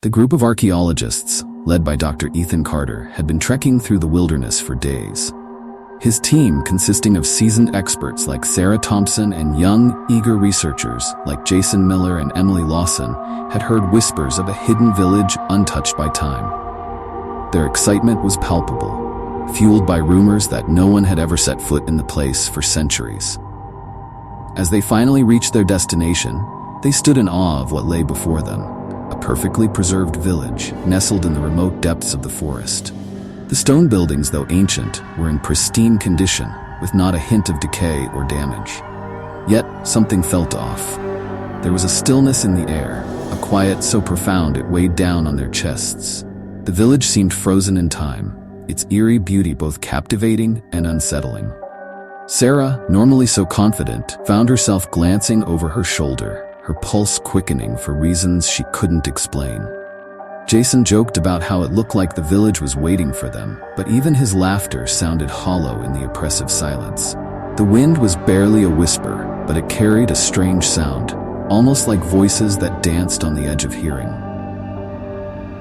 The group of archaeologists, led by Dr. Ethan Carter, had been trekking through the wilderness for days. His team, consisting of seasoned experts like Sarah Thompson and young, eager researchers like Jason Miller and Emily Lawson, had heard whispers of a hidden village untouched by time. Their excitement was palpable, fueled by rumors that no one had ever set foot in the place for centuries. As they finally reached their destination, they stood in awe of what lay before them, a perfectly preserved village nestled in the remote depths of the forest. The stone buildings, though ancient, were in pristine condition, with not a hint of decay or damage. Yet, something felt off. There was a stillness in the air, a quiet so profound it weighed down on their chests. The village seemed frozen in time, its eerie beauty both captivating and unsettling. Sarah, normally so confident, found herself glancing over her shoulder, her pulse quickening for reasons she couldn't explain. Jason joked about how it looked like the village was waiting for them, but even his laughter sounded hollow in the oppressive silence. The wind was barely a whisper, but it carried a strange sound, almost like voices that danced on the edge of hearing.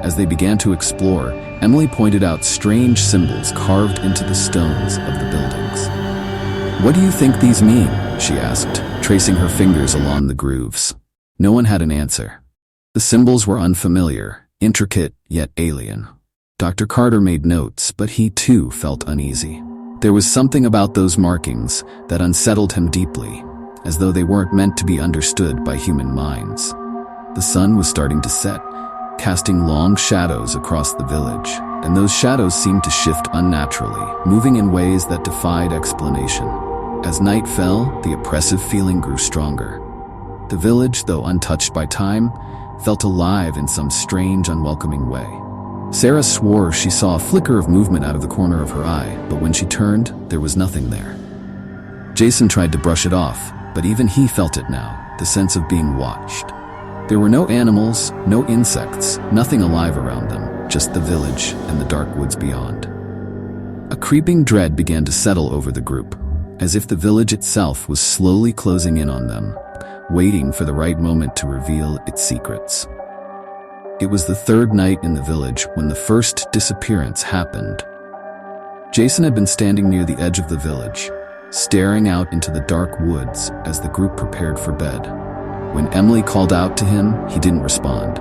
As they began to explore, Emily pointed out strange symbols carved into the stones of the buildings. "What do you think these mean?" she asked, tracing her fingers along the grooves. No one had an answer. The symbols were unfamiliar, intricate yet alien. Dr. Carter made notes, but he too felt uneasy. There was something about those markings that unsettled him deeply, as though they weren't meant to be understood by human minds. The sun was starting to set, casting long shadows across the village, and those shadows seemed to shift unnaturally, moving in ways that defied explanation. As night fell, the oppressive feeling grew stronger. The village, though untouched by time, felt alive in some strange, unwelcoming way. Sarah swore she saw a flicker of movement out of the corner of her eye, but when she turned, there was nothing there. Jason tried to brush it off, but even he felt it now, the sense of being watched. There were no animals, no insects, nothing alive around them, just the village and the dark woods beyond. A creeping dread began to settle over the group, as if the village itself was slowly closing in on them, waiting for the right moment to reveal its secrets. It was the third night in the village when the first disappearance happened. Jason had been standing near the edge of the village, staring out into the dark woods as the group prepared for bed. When Emily called out to him, he didn't respond.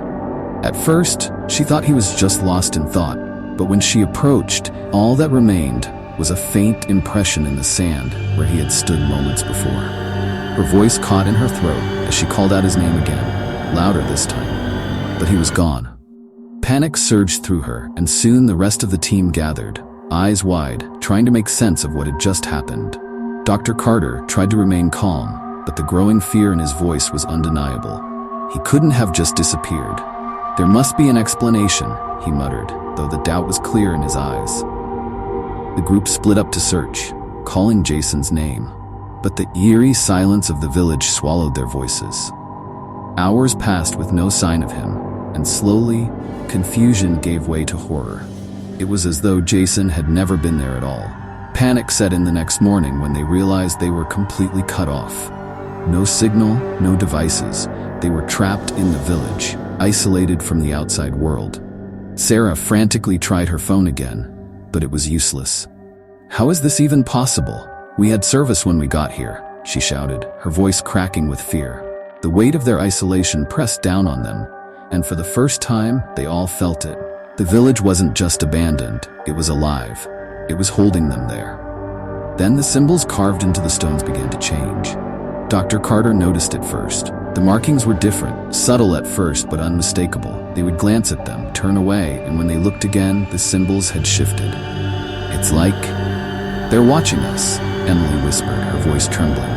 At first, she thought he was just lost in thought, but when she approached, all that remained was a faint impression in the sand where he had stood moments before. Her voice caught in her throat as she called out his name again, louder this time. But he was gone. Panic surged through her, and soon the rest of the team gathered, eyes wide, trying to make sense of what had just happened. Dr. Carter tried to remain calm, but the growing fear in his voice was undeniable. He couldn't have just disappeared. "There must be an explanation," he muttered, though the doubt was clear in his eyes. The group split up to search, calling Jason's name. But the eerie silence of the village swallowed their voices. Hours passed with no sign of him, and slowly, confusion gave way to horror. It was as though Jason had never been there at all. Panic set in the next morning when they realized they were completely cut off. No signal, no devices. They were trapped in the village, isolated from the outside world. Sarah frantically tried her phone again, but it was useless. "How is this even possible? We had service when we got here," she shouted, her voice cracking with fear. The weight of their isolation pressed down on them, and for the first time, they all felt it. The village wasn't just abandoned, it was alive. It was holding them there. Then the symbols carved into the stones began to change. Dr. Carter noticed it first. The markings were different, subtle at first but unmistakable. They would glance at them, turn away, and when they looked again, the symbols had shifted. "It's like they're watching us," Emily whispered, her voice trembling.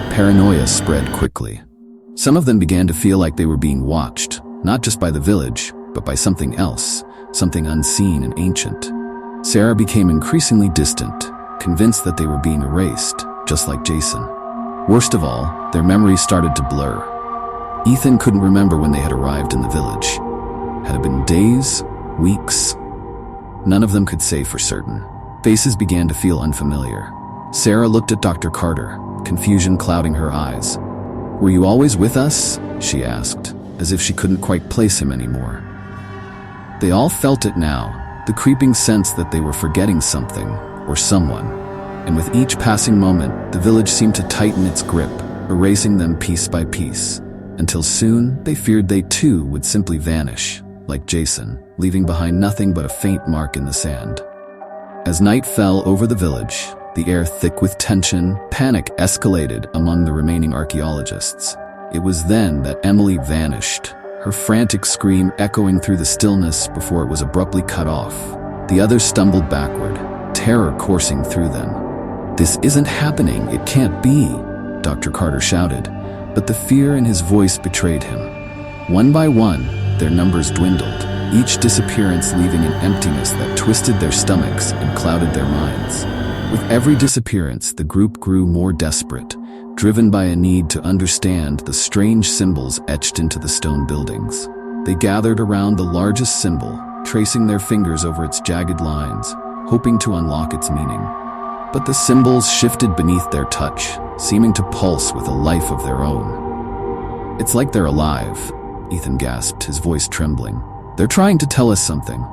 Paranoia spread quickly. Some of them began to feel like they were being watched, not just by the village, but by something else, something unseen and ancient. Sarah became increasingly distant, convinced that they were being erased, just like Jason. Worst of all, their memories started to blur. Ethan couldn't remember when they had arrived in the village. Had it been days? Weeks? None of them could say for certain. Faces began to feel unfamiliar. Sarah looked at Dr. Carter, confusion clouding her eyes. "Were you always with us?" she asked, as if she couldn't quite place him anymore. They all felt it now, the creeping sense that they were forgetting something or someone. And with each passing moment, the village seemed to tighten its grip, erasing them piece by piece, until soon they feared they too would simply vanish, like Jason, leaving behind nothing but a faint mark in the sand. As night fell over the village, the air thick with tension, panic escalated among the remaining archaeologists. It was then that Emily vanished, her frantic scream echoing through the stillness before it was abruptly cut off. The others stumbled backward, terror coursing through them. "This isn't happening, it can't be," Dr. Carter shouted, but the fear in his voice betrayed him. One by one, their numbers dwindled, each disappearance leaving an emptiness that twisted their stomachs and clouded their minds. With every disappearance, the group grew more desperate, driven by a need to understand the strange symbols etched into the stone buildings. They gathered around the largest symbol, tracing their fingers over its jagged lines, hoping to unlock its meaning. But the symbols shifted beneath their touch, seeming to pulse with a life of their own. "It's like they're alive," Ethan gasped, his voice trembling. "They're trying to tell us something."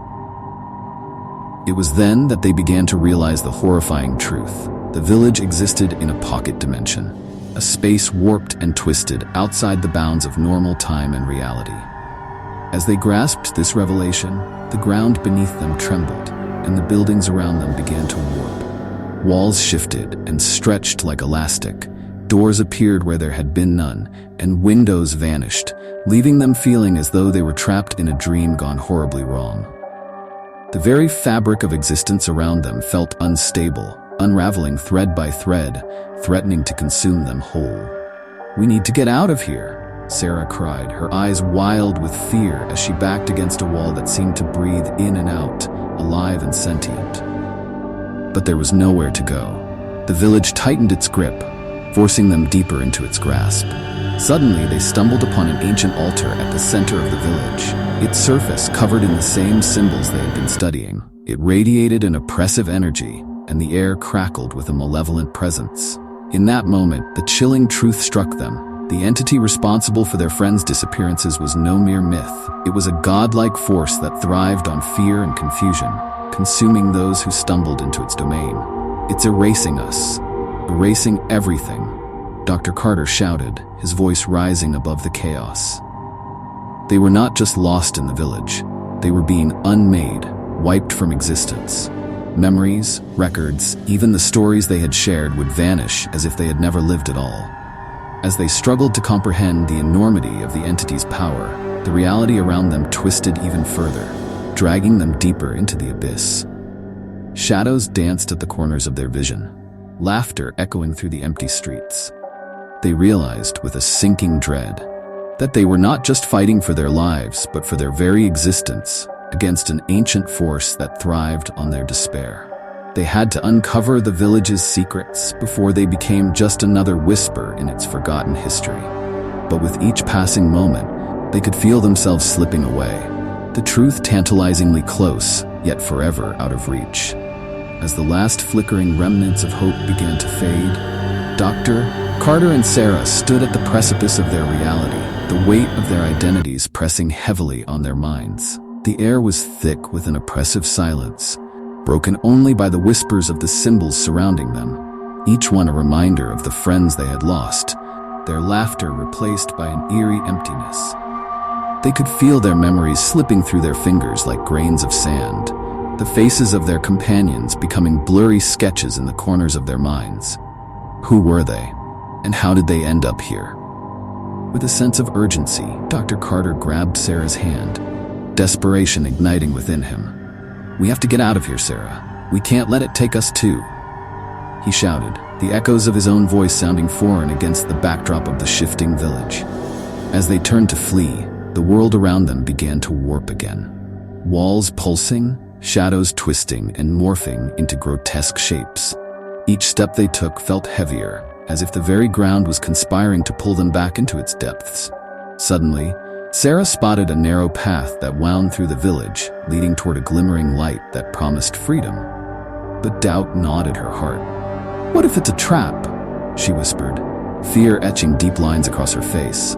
It was then that they began to realize the horrifying truth. The village existed in a pocket dimension, a space warped and twisted outside the bounds of normal time and reality. As they grasped this revelation, the ground beneath them trembled, and the buildings around them began to warp. Walls shifted and stretched like elastic, doors appeared where there had been none, and windows vanished, leaving them feeling as though they were trapped in a dream gone horribly wrong. The very fabric of existence around them felt unstable, unraveling thread by thread, threatening to consume them whole. "We need to get out of here," Sarah cried, her eyes wild with fear as she backed against a wall that seemed to breathe in and out, alive and sentient. But there was nowhere to go. The village tightened its grip, forcing them deeper into its grasp. Suddenly, they stumbled upon an ancient altar at the center of the village, its surface covered in the same symbols they had been studying. It radiated an oppressive energy, and the air crackled with a malevolent presence. In that moment, the chilling truth struck them. The entity responsible for their friends' disappearances was no mere myth. It was a godlike force that thrived on fear and confusion, consuming those who stumbled into its domain. "It's erasing us, erasing everything," Dr. Carter shouted, his voice rising above the chaos. They were not just lost in the village. They were being unmade, wiped from existence. Memories, records, even the stories they had shared would vanish as if they had never lived at all. As they struggled to comprehend the enormity of the entity's power, the reality around them twisted even further, dragging them deeper into the abyss. Shadows danced at the corners of their vision, laughter echoing through the empty streets. They realized with a sinking dread that they were not just fighting for their lives, but for their very existence, against an ancient force that thrived on their despair. They had to uncover the village's secrets before they became just another whisper in its forgotten history. But with each passing moment, they could feel themselves slipping away, the truth tantalizingly close, yet forever out of reach. As the last flickering remnants of hope began to fade, Dr. Carter and Sarah stood at the precipice of their reality, the weight of their identities pressing heavily on their minds. The air was thick with an oppressive silence, broken only by the whispers of the symbols surrounding them, each one a reminder of the friends they had lost, their laughter replaced by an eerie emptiness. They could feel their memories slipping through their fingers like grains of sand, the faces of their companions becoming blurry sketches in the corners of their minds. Who were they? And how did they end up here? With a sense of urgency, Dr. Carter grabbed Sarah's hand, desperation igniting within him. "We have to get out of here, Sarah. We can't let it take us too," he shouted, the echoes of his own voice sounding foreign against the backdrop of the shifting village. As they turned to flee, the world around them began to warp again. Walls pulsing, shadows twisting and morphing into grotesque shapes. Each step they took felt heavier, as if the very ground was conspiring to pull them back into its depths. Suddenly, Sarah spotted a narrow path that wound through the village, leading toward a glimmering light that promised freedom. But doubt gnawed at her heart. "What if it's a trap?" she whispered, fear etching deep lines across her face.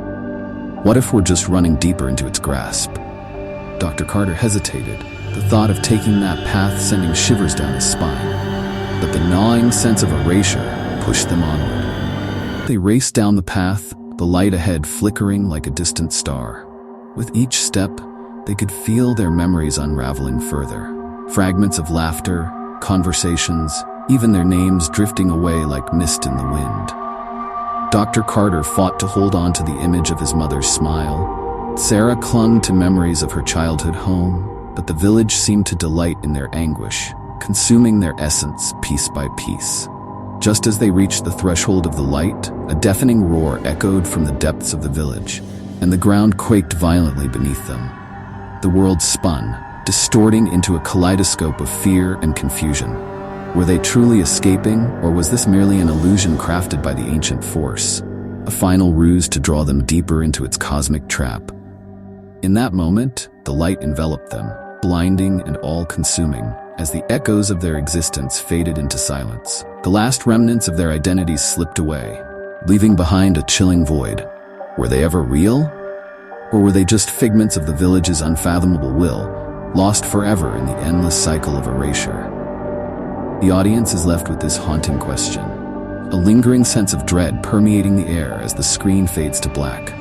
"What if we're just running deeper into its grasp?" Dr. Carter hesitated, the thought of taking that path sending shivers down his spine. But the gnawing sense of erasure pushed them onward. They raced down the path, the light ahead flickering like a distant star. With each step, they could feel their memories unraveling further. Fragments of laughter, conversations, even their names drifting away like mist in the wind. Dr. Carter fought to hold on to the image of his mother's smile. Sarah clung to memories of her childhood home, but the village seemed to delight in their anguish, consuming their essence piece by piece. Just as they reached the threshold of the light, a deafening roar echoed from the depths of the village, and the ground quaked violently beneath them. The world spun, distorting into a kaleidoscope of fear and confusion. Were they truly escaping, or was this merely an illusion crafted by the ancient force, a final ruse to draw them deeper into its cosmic trap? In that moment, the light enveloped them, blinding and all-consuming, as the echoes of their existence faded into silence. The last remnants of their identities slipped away, leaving behind a chilling void. Were they ever real? Or were they just figments of the village's unfathomable will, lost forever in the endless cycle of erasure? The audience is left with this haunting question, a lingering sense of dread permeating the air as the screen fades to black.